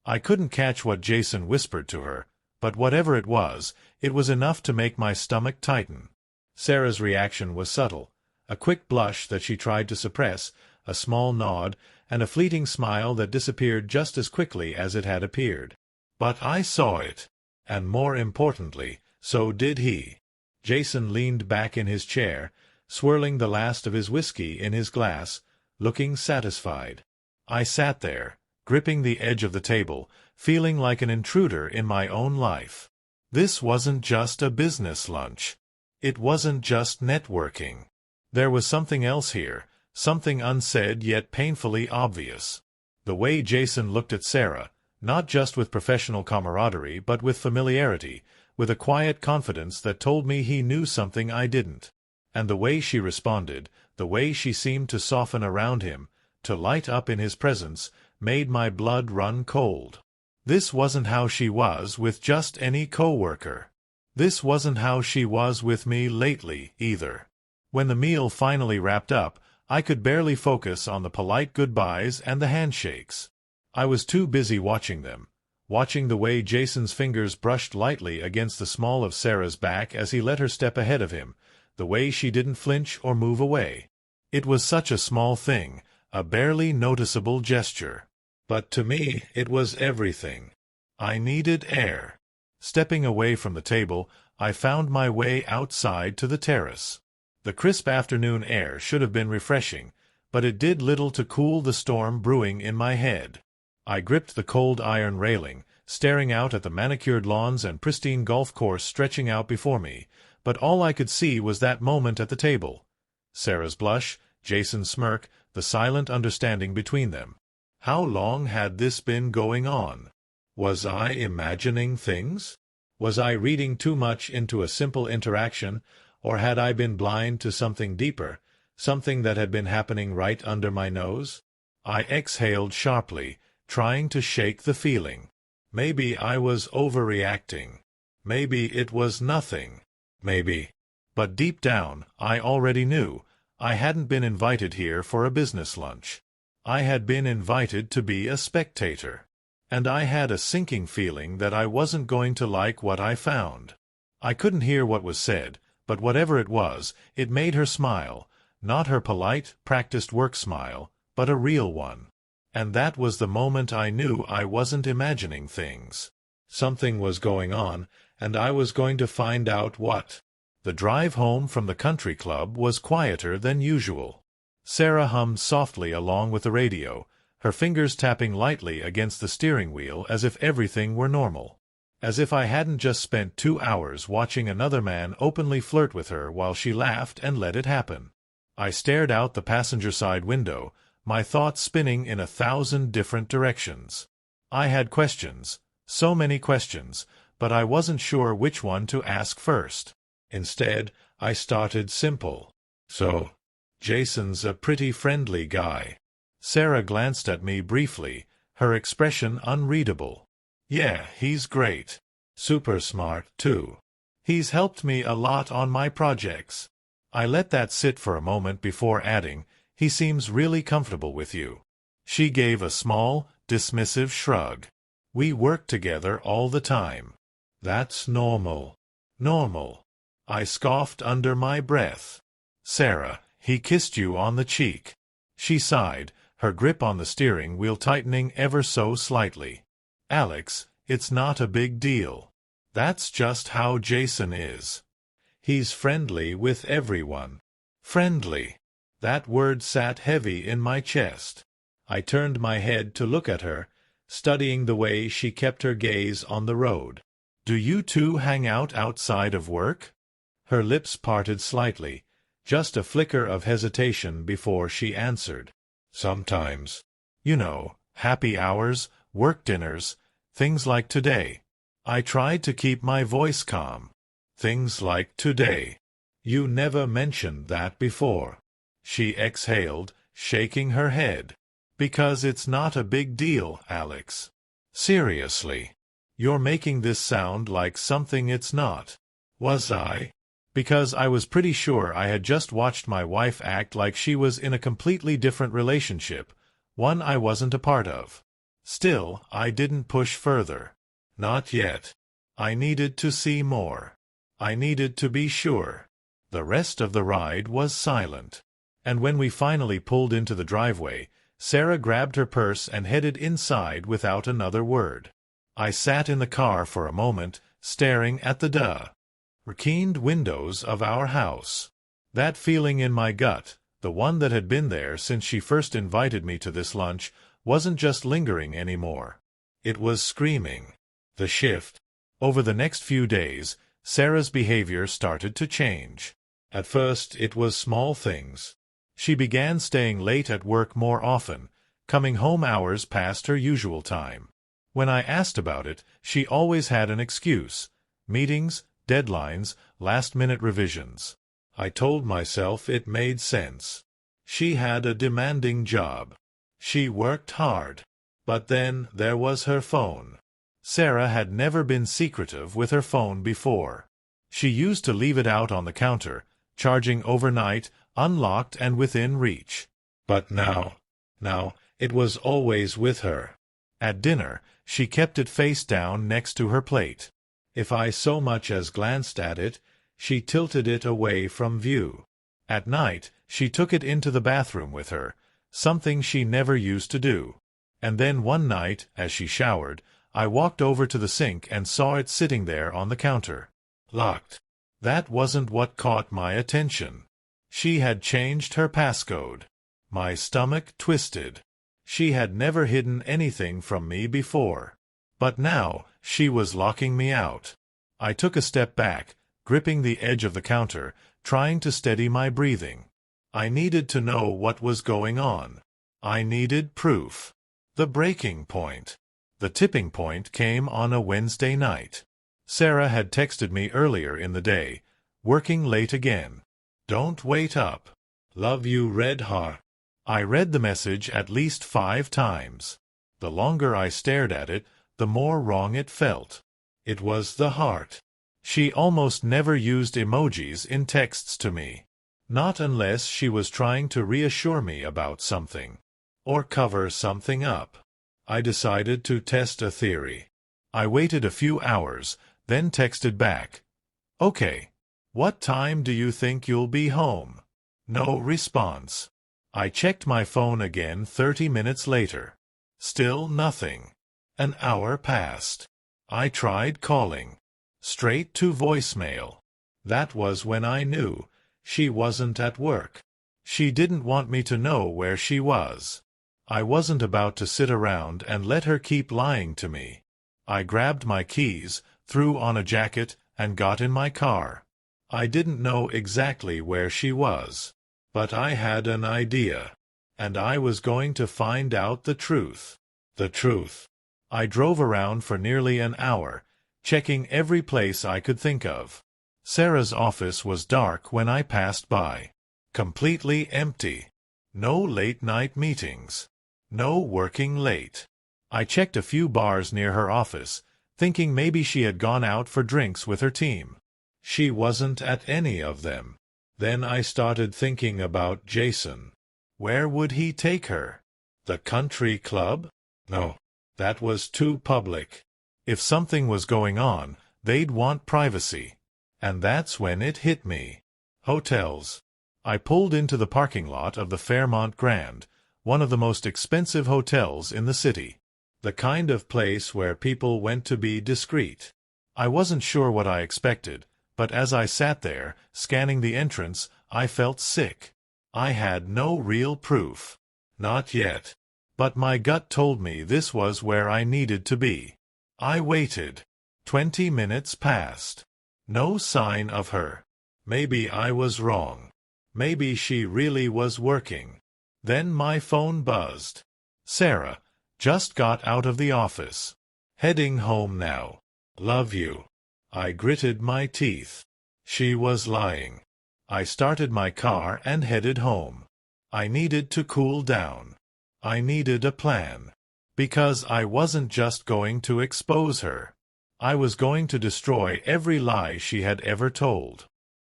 I couldn't catch what Jason whispered to her, but whatever it was enough to make my stomach tighten. Sarah's reaction was subtle, a quick blush that she tried to suppress, a small nod, and a fleeting smile that disappeared just as quickly as it had appeared. But I saw it, and more importantly, so did he. Jason leaned back in his chair, swirling the last of his whiskey in his glass, looking satisfied. I sat there, gripping the edge of the table, feeling like an intruder in my own life. This wasn't just a business lunch. It wasn't just networking. There was something else here, something unsaid yet painfully obvious. The way Jason looked at Sarah, not just with professional camaraderie but with familiarity, with a quiet confidence that told me he knew something I didn't. And the way she responded, the way she seemed to soften around him, to light up in his presence, made my blood run cold. This wasn't how she was with just any coworker. This wasn't how she was with me lately, either. When the meal finally wrapped up, I could barely focus on the polite goodbyes and the handshakes. I was too busy watching them, watching the way Jason's fingers brushed lightly against the small of Sarah's back as he let her step ahead of him, the way she didn't flinch or move away. It was such a small thing, a barely noticeable gesture. But to me, it was everything. I needed air. Stepping away from the table, I found my way outside to the terrace. The crisp afternoon air should have been refreshing, but it did little to cool the storm brewing in my head. I gripped the cold iron railing, staring out at the manicured lawns and pristine golf course stretching out before me, but all I could see was that moment at the table. Sarah's blush, Jason's smirk, the silent understanding between them. How long had this been going on? Was I imagining things? Was I reading too much into a simple interaction, or had I been blind to something deeper, something that had been happening right under my nose? I exhaled sharply, trying to shake the feeling. Maybe I was overreacting. Maybe it was nothing. Maybe. But deep down, I already knew. I hadn't been invited here for a business lunch. I had been invited to be a spectator. And I had a sinking feeling that I wasn't going to like what I found. I couldn't hear what was said, but whatever it was, it made her smile, not her polite, practiced work smile, but a real one. And that was the moment I knew I wasn't imagining things. Something was going on, and I was going to find out what. The drive home from the country club was quieter than usual. Sarah hummed softly along with the radio, her fingers tapping lightly against the steering wheel as if everything were normal. As if I hadn't just spent 2 hours watching another man openly flirt with her while she laughed and let it happen. I stared out the passenger side window, my thoughts spinning in 1,000 different directions. I had questions, so many questions, but I wasn't sure which one to ask first. Instead, I started simple. So, Jason's a pretty friendly guy. Sarah glanced at me briefly, her expression unreadable. Yeah, he's great. Super smart, too. He's helped me a lot on my projects. I let that sit for a moment before adding, he seems really comfortable with you. She gave a small, dismissive shrug. We work together all the time. That's normal. Normal. I scoffed under my breath. Sarah, he kissed you on the cheek. She sighed, her grip on the steering wheel tightening ever so slightly. Alex, it's not a big deal. That's just how Jason is. He's friendly with everyone. Friendly. That word sat heavy in my chest. I turned my head to look at her, studying the way she kept her gaze on the road. Do you two hang out outside of work? Her lips parted slightly, just a flicker of hesitation before she answered. Sometimes. You know, happy hours, work dinners, things like today. I tried to keep my voice calm. Things like today. You never mentioned that before. She exhaled, shaking her head. Because it's not a big deal, Alex. Seriously. You're making this sound like something it's not. Was I? Because I was pretty sure I had just watched my wife act like she was in a completely different relationship, one I wasn't a part of. Still, I didn't push further. Not yet. I needed to see more. I needed to be sure. The rest of the ride was silent. And when we finally pulled into the driveway, Sarah grabbed her purse and headed inside without another word. I sat in the car for a moment, staring at the dark-recessed windows of our house. That feeling in my gut, the one that had been there since she first invited me to this lunch, wasn't just lingering anymore. It was screaming. The shift. Over the next few days, Sarah's behavior started to change. At first, it was small things. She began staying late at work more often, coming home hours past her usual time. When I asked about it, she always had an excuse: meetings, deadlines, last-minute revisions. I told myself it made sense. She had a demanding job. She worked hard. But then there was her phone. Sarah had never been secretive with her phone before. She used to leave it out on the counter, charging overnight, unlocked and within reach. But now, it was always with her. At dinner, she kept it face down next to her plate. If I so much as glanced at it, she tilted it away from view. At night, she took it into the bathroom with her, something she never used to do. And then one night, as she showered, I walked over to the sink and saw it sitting there on the counter. Locked. That wasn't what caught my attention. She had changed her passcode. My stomach twisted. She had never hidden anything from me before. But now, she was locking me out. I took a step back, gripping the edge of the counter, trying to steady my breathing. I needed to know what was going on. I needed proof. The breaking point. The tipping point came on a Wednesday night. Sarah had texted me earlier in the day, working late again. Don't wait up. Love you, red heart. I read the message at least 5 times. The longer I stared at it, the more wrong it felt. It was the heart. She almost never used emojis in texts to me. Not unless she was trying to reassure me about something. Or cover something up. I decided to test a theory. I waited a few hours, then texted back. Okay. What time do you think you'll be home? No response. I checked my phone again 30 minutes later. Still nothing. An hour passed. I tried calling. Straight to voicemail. That was when I knew she wasn't at work. She didn't want me to know where she was. I wasn't about to sit around and let her keep lying to me. I grabbed my keys, threw on a jacket, and got in my car. I didn't know exactly where she was. But I had an idea. And I was going to find out the truth. The truth. I drove around for nearly an hour, checking every place I could think of. Sarah's office was dark when I passed by. Completely empty. No late-night meetings. No working late. I checked a few bars near her office, thinking maybe she had gone out for drinks with her team. She wasn't at any of them. Then I started thinking about Jason. Where would he take her? The country club? No, that was too public. If something was going on, they'd want privacy. And that's when it hit me. Hotels. I pulled into the parking lot of the Fairmont Grand, one of the most expensive hotels in the city. The kind of place where people went to be discreet. I wasn't sure what I expected, but as I sat there, scanning the entrance, I felt sick. I had no real proof. Not yet. But my gut told me this was where I needed to be. I waited. 20 minutes passed. No sign of her. Maybe I was wrong. Maybe she really was working. Then my phone buzzed. Sarah, just got out of the office. Heading home now. Love you. I gritted my teeth. She was lying. I started my car and headed home. I needed to cool down. I needed a plan. Because I wasn't just going to expose her. I was going to destroy every lie she had ever told.